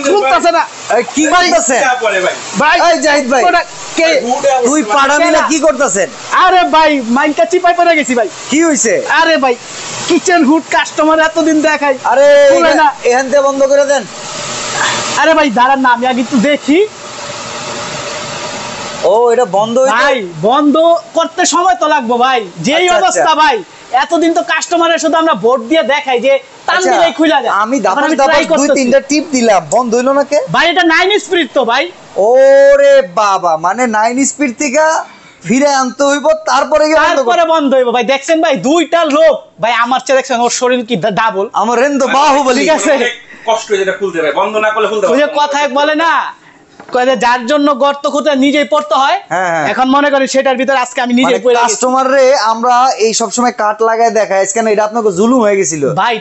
খুলতাছে না কি করতেছেন ভাই এই জাহিদ ভাই কে তুই পাড়া মিলে কি করতেছেন আরে ভাই মাইনটা চিপাই পড়ে গেছি ভাই কি হইছে আরে ভাই কিচেন হুড কাস্টমার এতদিন দেখাই আরে খুলে না এখান থেকে বন্ধ করে দেন আরে ভাই দাঁড়ান না আমি আগে একটু দেখি ও এটা বন্ধ হইছে ভাই বন্ধ করতে সময় তো লাগবে ভাই যেই আচ্ছা, অবস্থা আচ্ছা। ভাই এতদিন তো কাস্টমারের শুধু আমরা ভোট দিয়ে দেখাই যে টান আচ্ছা, দিলেই খুলে যায় আমি এখন দাপাস try দাপাস দুই করতেছি। তিনটা টিপ দিলাম বন্ধ হইলো না কে ভাই এটা 9 স্পিড তো ভাই ওরে বাবা মানে 9 স্পিড থেকে ফিরে আনতে হইব তারপরে গিয়ে বন্ধ তারপরে বন্ধ হইব ভাই দেখছেন ভাই দুইটা লোক ভাই আমার চেয়ে দেখছেন ওর শরীর কি ডাবল আমার রেন্দ বাহুবলী ঠিক আছে কষ্ট যেটা খুলতে ভাই বন্ধ না করলে খুলতে ওই যে কথায় বলে না কয় যে যার জন্য গর্ত খুঁড়তে নিজেই পড়তে হয় হ্যাঁ, হ্যাঁ। এখন মনে করি সেটার ভিতর আজকে আমি নিজেই পড়ে গেছি কাস্টমার রে আমরা এই সব সময় কাট লাগায় দেখাই কেন এটা আপনাকে জুলুম হয়ে গেছিল ভাই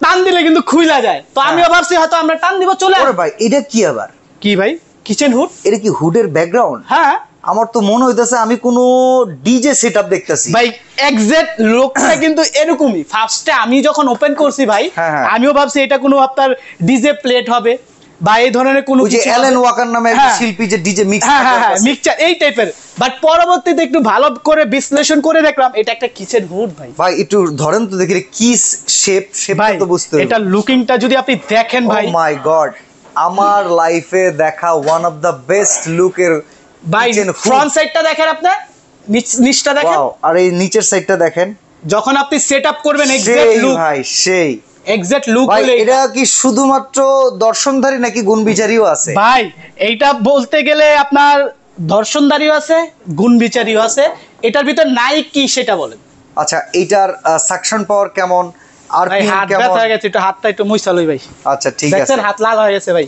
টান দিলে কিন্তু খুইলা যায় তো আমিও ভাবছি হয়তো আমরা টান দিব চলে ওরে ভাই এটা কি আবার কি ভাই কিচেন হুড এটা কি হুডের ব্যাকগ্রাউন্ড হ্যাঁ আমার তো মনে হইতেছে আমি কোনো ডিজে সেটআপ দেখতাছি ভাই এক্সাক্ট লোকটা কিন্তু এরকমই ফার্স্টে আমি যখন ওপেন করছি ভাই হ্যাঁ, হ্যাঁ। আমিও ভাবছি এটা কোনো আপনার ডিজে প্লেট হবে বা এই ধরনের কোনো ওই যে কিছু অ্যালেন হবে। ওয়াকার নামে একটা হ্যাঁ। শিল্পী যে ডিজে মিক্স হ্যাঁ হ্যাঁ হ্যাঁ মিক্সচার এই টাইপের বাট পরবর্তীতে একটু ভালো করে বিশ্লেষণ করে দেখলাম এটা একটা কিচেন হুড ভাই ভাই একটু ধরেন তো দেখি কি শেপটা ভাই তো বুঝতে হবে এটা লুকিংটা যদি আপনি দেখেন ও ভাই মাই গড আমার লাইফে দেখা ওয়ান অফ দা বেস্ট লুকের ভাই ফ্রন্ট সাইডটা দেখেন আপনি নিচটা দেখেন ওয়াও আর এই নিচের সাইডটা দেখেন যখন আপনি সেটআপ করবেন এক্সাক্ট সেই লুক ভাই সেই এক্সাক্ট লুক ভাই হলে এটা কি শুধুমাত্র দর্শনধারী নাকি গুণ বিচারীও আছে ভাই এইটা বলতে গেলে আপনার দর্শনদারিও আছে গুণ বিচারীও আছে এটার ভিতর নাই কি সেটা বলেন আচ্ছা এইটার সাকশন পাওয়ার কেমন আর ভাই হাত কেমন ব্যথা হয়ে গেছে একটু হাতটা একটু মুইসা লই ভাই আচ্ছা ঠিক আছে দেখছেন হাত লাল হয়ে গেছে ভাই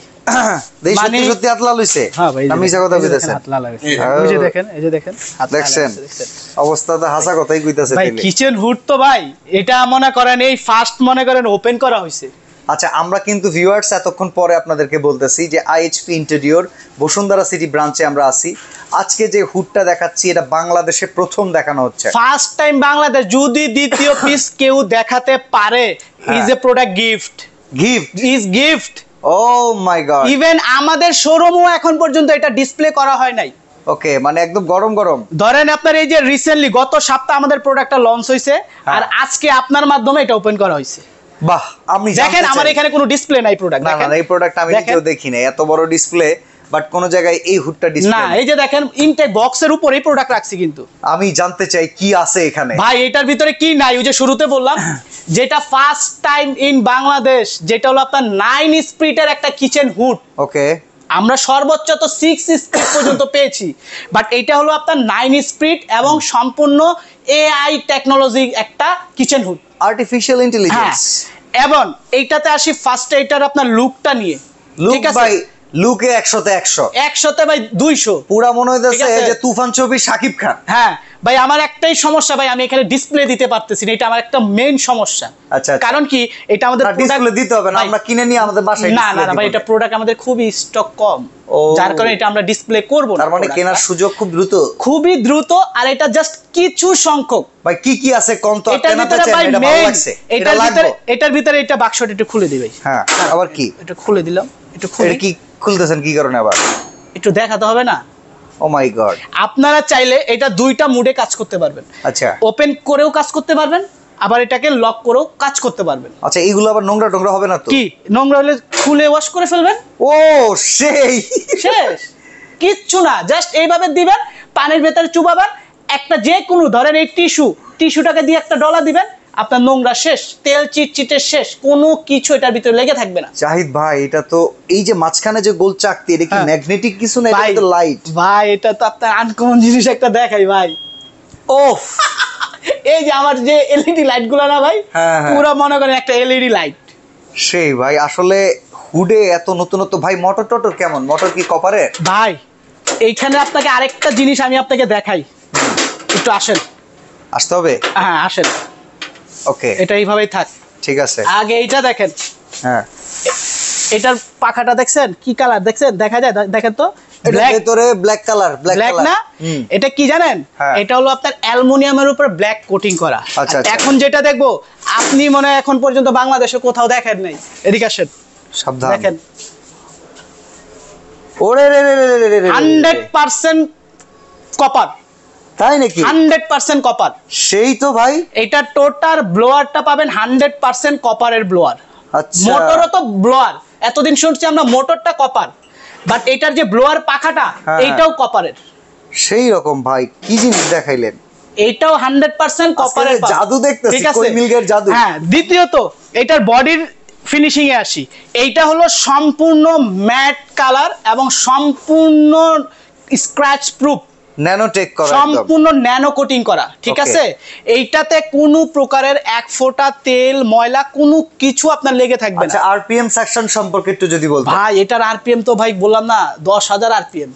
দেই সত্যি মানে- সত্যি হাত লাল হইছে হ্যাঁ ভাই আমি মিছা কথা কইতাছেন হাত লাল হয়ে গেছে এই যে দেখেন এই যে দেখেন হাত লাল হয়ে দেখছেন গেছে, দেখছেন অবস্থাতে হাসা কথাই কইতাছে ভাই তাইলে কিচেন হুড তো ভাই এটা মনে করেন এই ফার্স্ট মনে করেন ওপেন করা হয়েছে আচ্ছা আমরা কিন্তু ভিউয়ার্স এতক্ষণ পরে আপনাদেরকে বলতেছি যে আইএইচপি ইন্টেরিয়র বসুন্ধরা সিটি ব্রাঞ্চে আমরা আছি আজকে যে হুডটা দেখাচ্ছি এটা বাংলাদেশে প্রথম দেখানো হচ্ছে ফার্স্ট টাইম বাংলাদেশ যদি দ্বিতীয় পিস কেউ দেখাতে পারে is a product gift gift is gift oh my god even আমাদের শোরুমও এখন পর্যন্ত এটা ডিসপ্লে করা হয় নাই ওকে মানে একদম গরম গরম ধরেন আপনার এই যে রিসেন্টলি গত সপ্তাহে আমাদের প্রোডাক্টটা লঞ্চ হয়েছে আর আজকে আপনার মাধ্যমে এটা ওপেন করা হয়েছে বাহ আমি দেখেন আমার এখানে কোনো ডিসপ্লে নাই প্রোডাক্ট না না এই প্রোডাক্ট আমি দেখেন। নিজেও দেখি না এত বড় ডিসপ্লে বাট কোন জায়গায় এই হুডটা না ডিসপ্লে এই যে দেখেন ইনটেক বক্সের উপর এই প্রোডাক্ট রাখছি কিন্তু আমি জানতে চাই কি আছে এখানে ভাই এটার ভিতরে কি নাই ওই যে শুরুতে বললাম যেটা ফার্স্ট টাইম ইন বাংলাদেশ যেটা হলো আপনার 9 স্পিডের একটা কিচেন হুড ওকে আমরা সর্বোচ্চ তো 6 স্পিড পর্যন্ত পেয়েছি বাট এটা হলো আপনার 9 স্পিড এবং সম্পূর্ণ এআই টেকনোলজি একটা কিচেন হুড আর্টিফিশিয়াল হ্যাঁ ইন্টেলিজেন্স এবং এইটাতে আসি ফার্স্ট এটার আপনার লুকটা নিয়ে লুক ঠিক আছে ভাই লুকে 100 তে 100 100তে ভাই 200 পুরা মনে ঠিক হইতাছে আছে। যে তুফান ছবি শাকিব খান হ্যাঁ ভাই আমার একটাই সমস্যা ভাই আমি এখানে ডিসপ্লে দিতে পারতেছি না এটা আমার একটা মেইন সমস্যা আচ্ছা, আচ্ছা। কারণ কি এটা আমাদের না ডিসপ্লে দিতে হবে না ভাই, আমরা কিনে নিয়ে আমাদের বাসায় না না display না ভাই দিব। এটা প্রোডাক্ট আমাদের খুবই স্টক কম ও। যার কারণে এটা আমরা ডিসপ্লে করব না তার মানে product কেনার টা। সুযোগ খুব দ্রুত খুবই দ্রুত আর এটা জাস্ট কিছু সংখ্যক ভাই কি কি আছে কোন তো এটার কেনাতে ভিতরে চাই ভাই এটা ভালো মেইন লাগছে এটা লাগবে এটার ভিতরে এটা বাক্সটা একটু খুলে দিই ভাই হ্যাঁ আবার কি এটা খুলে দিলাম একটু খুলে এটা কি খুলতেছেন কি কারণে আবার একটু দেখাতে হবে না ও মাই গড আপনারা চাইলে এটা দুইটা মুডে কাজ করতে পারবেন আচ্ছা ওপেন করেও কাজ করতে পারবেন আবার এটাকে লক করেও কাজ করতে পারবেন আচ্ছা এইগুলো আবার নোংরা টোংরা হবে না তো কি নোংরা হলে খুলে ওয়াশ করে ফেলবেন ও সেই শেষ কিচ্ছু না জাস্ট এইভাবে দিবেন পানির ভেতরে চুবাবেন একটা যে কোনো ধরেন এই টিস্যুটাকে দিয়ে একটা ডলা দিবেন আপনার নোংরা শেষ তেল চিটচিটে শেষ কোনো কিছু এটার ভিতরে লেগে থাকবে না জাহিদ ভাই এটা তো এই যে মাঝখানে যে গোল চাকতি এটা কি হ্যাঁ। ম্যাগনেটিক কিছু না এটা ভাই, তো লাইট ভাই এটা তো আপনার আনকমন জিনিস একটা দেখাই ভাই ওফ এই যে আমার যে এলইডি লাইট গুলো না ভাই হ্যাঁ, হ্যাঁ। পুরো মনে করেন একটা এলইডি লাইট সেই ভাই আসলে হুডে এত নতুনত্ব ভাই মোটর টটর কেমন মোটর কি কপারের ভাই এইখানে আপনাকে আরেকটা জিনিস আমি আপনাকে দেখাই একটু আসেন আসতে হবে হ্যাঁ আসেন ওকে এটা এইভাবেই থাক ঠিক আছে আগে এইটা দেখেন হ্যাঁ এটার পাখাটা দেখছেন কি কালার দেখছেন দেখা যায় দেখেন তো এটার ব্ল্যাক ভেতরে ব্ল্যাক কালার ব্ল্যাক না এটা কি জানেন হ্যাঁ। এটা হলো আপনার অ্যালুমিনিয়ামের উপর ব্ল্যাক কোটিং করা আচ্ছা, আর আচ্ছা। এখন যেটা দেখবো আপনি মনে হয় এখন পর্যন্ত বাংলাদেশে কোথাও দেখেন নাই এদিকে আসেন সাবধান দেখেন ওরে রে রে রে রে রে রে। 100% কপার, তাই নাকি? 100% কপার। সেই তো ভাই। এটা টোটাল ব্লোয়ারটা পাবেন 100% কপারের ব্লোয়ার। আচ্ছা। মোটরও তো ব্লোয়ার, এতদিন শুনছি আমরা মোটরটা কপার, বাট এটার যে ব্লোয়ার পাখাটা হ্যাঁ। এইটাও কপারের। সেই রকম ভাই, কি জিনিস দেখাইলেন। এইটাও 100% কপারের আজকে জাদু দেখতেছি, ঠিক আছে? কই মিলগের জাদু। হ্যাঁ, দ্বিতীয়ত এটার বডির ফিনিশিং এ আসি। এইটা হলো সম্পূর্ণ ম্যাট কালার এবং সম্পূর্ণ স্ক্র্যাচ প্রুফ, ন্যানোটেক করা একদম। সম্পূর্ণ ন্যানো কোটিং করা, ঠিক Okay. আছে? এইটাতে কোনো প্রকারের এক ফোঁটা তেল ময়লা কোনো কিছু আপনার লেগে থাকবে না। আচ্ছা, আরপিএম সেকশন সম্পর্কে একটু যদি বলতেন। ভাই এটার আরপিএম তো ভাই বললাম না 10,000 আরপিএম।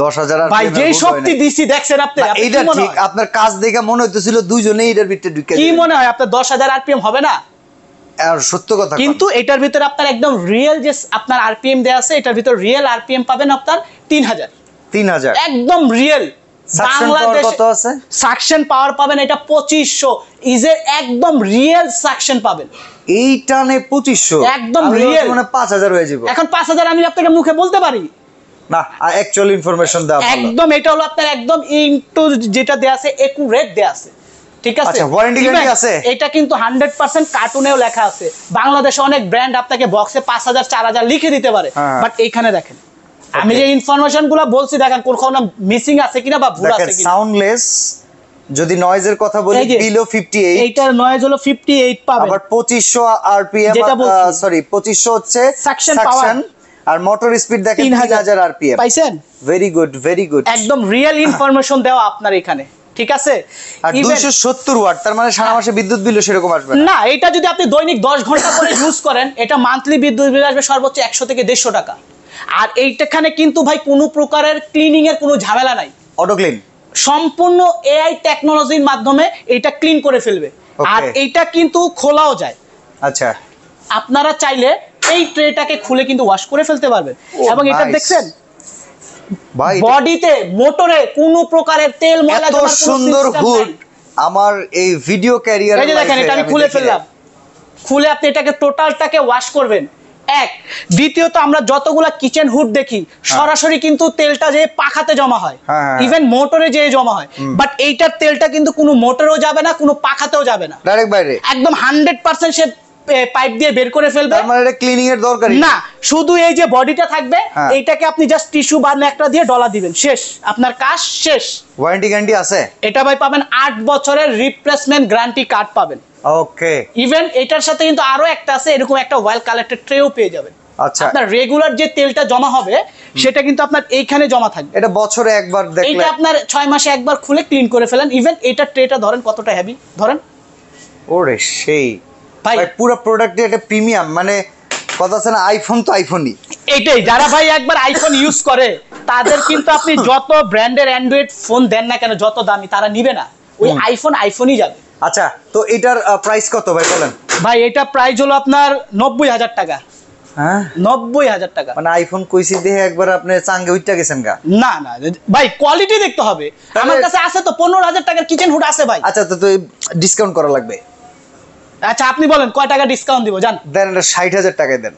10,000 ভাই যেই শক্তি দিছি দেখছেন আপনি, না, আপনার এইটা কি মনে ঠিক, হয়? আপনার কাজ দেখে মনে হইতেছিল দুইজনেই এটার ভিতরে ঢুকে কি যাবে। মনে হয় আপনার 10,000 আরপিএম হবে না? আর সত্য কথা কিন্তু এটার ভিতরে আপনার একদম রিয়েল যে আপনার আরপিএম দেয়া আছে, এটার ভিতরে রিয়েল আরপিএম পাবেন আপনার 3,000, 3,000 একদম রিয়েল। সাকশন পাওয়ার কত আছে? সাকশন পাওয়ার পাবেন এটা 2500, ইজের একদম রিয়েল সাকশন পাবেন। এইটানে 2500 একদম আমি real। মানে 5,000 হয়ে যাব। এখন 5,000 আমি আপনাকে মুখে বলতে পারি না, অ্যাকচুয়াল ইনফরমেশন দেওয়া ভালো। একদম। এটা হলো আপনার একদম ইনটু যেটা দেয়া আছে একুরেট দেয়া আছে, ঠিক আছে? আচ্ছা, warranty guarantee Even আছে? এটা কিন্তু 100% কার্টুনেও লেখা আছে। বাংলাদেশে অনেক ব্র্যান্ড আপনাকে বক্সে 5,000 4,000 লিখে দিতে পারে, হ্যাঁ। বাট এইখানে দেখেন আমি যে ইনফরমেশন গুলো বলছি, দেখেন কোনখানে মিসিং আছে কিনা বা ভুল দেখেন আছে কিনা। সাউন্ডলেস, যদি নয়েজের কথা বলি এই যে, বিলো 58, এইটার নয়েজ হলো 58 পাবেন। আবার 2500 আরপিএম, যেটা বলছি। সরি 2500 হচ্ছে Suction সাকশন, আর মোটর স্পিড দেখেন 3000 আরপিএম। পাইছেন? Very good, very good. একদম রিয়েল ইনফরমেশন দেওয়া আপনার এখানে, ঠিক আছে? আর Even- 270 ওয়াট, তার মানে সারা মাসে বিদ্যুৎ বিল সেরকম আসবে না। না, এটা যদি আপনি দৈনিক 10 ঘন্টা করে ইউজ করেন, এটা মান্থলি বিদ্যুৎ বিল আসবে সর্বোচ্চ 100 থেকে 150 টাকা। আর এইটাখানে কিন্তু ভাই কোনো প্রকারের ক্লিনিং এর কোনো ঝামেলা নাই, অটো ক্লিন। সম্পূর্ণ এআই টেকনোলজির মাধ্যমে এটা ক্লিন করে ফেলবে। Okay. আর এইটা কিন্তু খোলাও যায়, আচ্ছা, আপনারা চাইলে এই ট্রেটাকে খুলে কিন্তু ওয়াশ করে ফেলতে পারবেন। Oh, এবং এটা nice. দেখছেন ভাই বডিতে মোটরে কোনো প্রকারের তেল ময়লা এত জমার কোনো সুন্দর system হুড নাই। আমার এই ভিডিও ক্যারিয়ার। এই যে দেখেন, এটা আমি খুলে ফেললাম, খুলে আপনি এটাকে টোটালটাকে ওয়াশ করবেন। এক, দ্বিতীয়ত আমরা যতগুলা কিচেন হুড দেখি সরাসরি কিন্তু তেলটা যে পাখাতে জমা হয়, হ্যাঁ। ইভেন মোটরে যে জমা হয়, বাট এইটার তেলটা কিন্তু কোনো মোটরেও যাবে না, কোনো পাখাতেও যাবে না, ডাইরেক্ট বাইরে। একদম 100% সে পাইপ দিয়ে বের করে ফেলবে। তার মানে এটা ক্লিনিং এর দরকারই না, শুধু এই যে বডিটা থাকবে, হ্যাঁ। এইটাকে আপনি জাস্ট টিস্যু বা ন্যাকড়া দিয়ে ডলা দিবেন, শেষ, আপনার কাজ শেষ। ওয়ারেন্টি গ্যারান্টি আছে? এটা ভাই পাবেন 8 বছরের রিপ্লেসমেন্ট গ্যারান্টি কার্ড পাবেন। ওকে। ইভেন এটার সাথে কিন্তু আরো একটা আছে, এরকম একটা ওয়েল কালেক্টেড ট্রেও পেয়ে যাবেন। আচ্ছা, আপনার রেগুলার যে তেলটা জমা হবে সেটা কিন্তু আপনার এইখানে জমা থাকবে। এটা বছরে একবার দেখলে এইটা আপনার 6 মাসে একবার খুলে ক্লিন করে ফেলেন। ইভেন এটা ট্রেটা ধরেন কতটা হেভি, ধরেন ওরে সেই ভাই, ভাই পুরো প্রোডাক্ট এটা প্রিমিয়াম, মানে কথা আছে না, আইফোন তো আইফোনই। এইটাই যারা ভাই একবার আইফোন ইউজ করে তাদের কিন্তু আপনি যত ব্র্যান্ডের অ্যান্ড্রয়েড ফোন দেন না কেন, যত দামি, তারা নিবে না, ওই আইফোনই যাবে। আচ্ছা, তো এটার প্রাইস কত ভাই বলেন? ভাই এটা প্রাইস হলো আপনার 90,000 টাকা। হ্যাঁ, 90,000 টাকা। মানে আইফোন কইছি দেখে একবার আপনি চাঙ্গে উঠটা গেছেন গা। না না ভাই, কোয়ালিটি দেখতে হবে। আমার কাছে আছে তো 15,000 টাকার কিচেন হুড আছে ভাই। আচ্ছা, তো ডিসকাউন্ট করা লাগবে। আচ্ছা আপনি বলেন কয় টাকা ডিসকাউন্ট দিব, জান? দেন এটা 60,000 টাকায় দেন।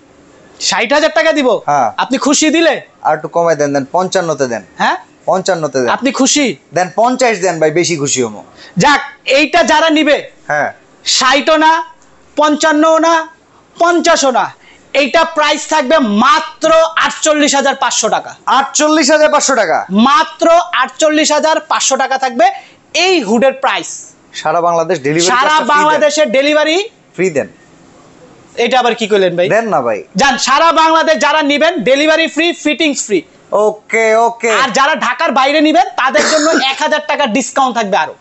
60,000 টাকা দিব? হ্যাঁ। আপনি খুশি দিলে? আর একটু কমাই দেন, 55তে দেন। হ্যাঁ, 55তে দেন। আপনি খুশি দেন 50 দেন ভাই, বেশি খুশি হমো। যাক, এইটা যারা নিবে হ্যাঁ, 60ও না, 55ও না, 50ও না, এইটা প্রাইস থাকবে মাত্র 48,500 টাকা। 48,500 টাকা মাত্র 48,500 টাকা থাকবে এই হুডের প্রাইস। সারা বাংলাদেশ ডেলিভারি, সারা বাংলাদেশের ডেলিভারি ফ্রি দেন। এটা আবার কি কইলেন ভাই? দেন না ভাই। জান, সারা বাংলাদেশ যারা নেবেন ডেলিভারি ফ্রি, ফিটিংস ফ্রি। ওকে ওকে আর যারা ঢাকার বাইরে নেবেন তাদের জন্য 1,000 টাকা ডিসকাউন্ট থাকবে আরো,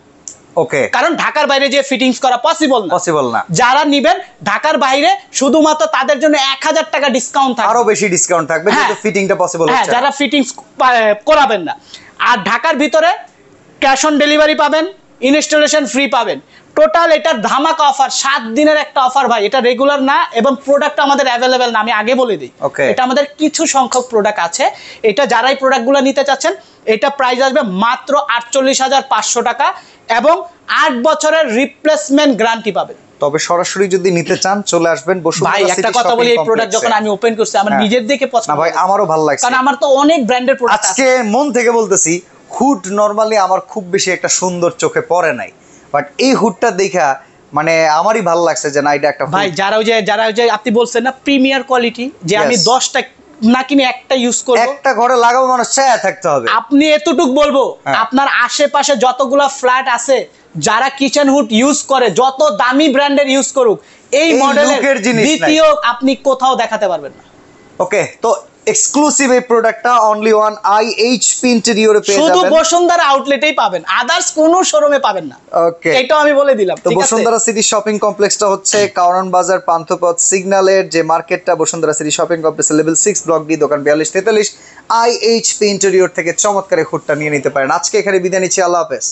ওকে। কারণ ঢাকার বাইরে যে ফিটিংস করা পসিবল না। পসিবল না। যারা নেবেন ঢাকার বাইরে শুধুমাত্র তাদের জন্য 1,000 টাকা ডিসকাউন্ট থাকবে, আরো বেশি ডিসকাউন্ট থাকবে, হ্যাঁ। যেহেতু ফিটিংটা পসিবল হ্যাঁ, হচ্ছে। যারা ফিটিংস করাবেন না। আর ঢাকার ভিতরে ক্যাশ অন ডেলিভারি পাবেন, ইনস্টলেশন ফ্রি পাবেন। টোটাল এটার ধামাকা অফার, 7 দিনের একটা অফার ভাই, এটা রেগুলার না এবং প্রোডাক্ট আমাদের অ্যাভেলেবেল না, আমি আগে বলে দিই। Okay. এটা আমাদের কিছু সংখ্যক প্রোডাক্ট আছে, এটা যারাই প্রোডাক্টগুলো নিতে চাচ্ছেন এটা প্রাইস আসবে মাত্র 48,500 টাকা এবং 8 বছরের রিপ্লেসমেন্ট গ্যারান্টি পাবেন। তবে সরাসরি যদি নিতে চান চলে আসবেন ভাই বসুন্ধরা একটা সিটি কথা বলি, শপিং এই প্রোডাক্ট যখন কমপ্লেক্সে। আমি ওপেন করছি আমার হ্যাঁ। নিজের দেখে পছন্দ না ভাই হয়েছে। আমারও ভালো লাগছে, কারণ আমার তো অনেক ব্র্যান্ডের প্রোডাক্ট আছে। আজকে মন থেকে বলতেছি হুড নরমালি আমার খুব বেশি একটা সুন্দর চোখে পড়ে নাই, বাট এই হুডটা দেখা মানে আমারই ভালো লাগছে যে না এটা একটা ভাই hood। যারা ওই যে আপনি বলছেন না প্রিমিয়ার কোয়ালিটি, যে আমি Yes. 10টা না কিনে একটা ইউজ করব, একটা ঘরে লাগাবো মানে ছায়া থাকতে হবে। আপনি এতটুক বলবো হ্যাঁ। আপনার আশেপাশে যতগুলা ফ্ল্যাট আছে যারা কিচেন হুড ইউজ করে, যত দামি ব্র্যান্ডের ইউজ করুক, এই এই মডেলের লুকের জিনিস নাই। দ্বিতীয় আপনি কোথাও দেখাতে পারবেন না। ওকে, তো এক্সক্লুসিভ এই প্রোডাক্টটা অনলি ওয়ান আইএইচপি ইন্টেরিয়রে পেয়ে শুধু যাবেন। বসুন্ধরা আউটলেটেই পাবেন, আদার্স কোনো শোরুমে পাবেন না। ওকে, এটাও আমি বলে দিলাম, তো ঠিক আছে? বসুন্ধরা সিটি শপিং কমপ্লেক্সটা হচ্ছে কারণ বাজার পান্থপথ সিগন্যালের যে মার্কেটটা, Bashundhara city shopping complex level 6 block D দোকান 4243 আইএইচপি ইন্টেরিয়র থেকে চমৎকার এই হুডটা নিয়ে নিতে পারেন। আজকে এখানে বিদায় নিচ্ছি, আল্লাহ হাফেজ।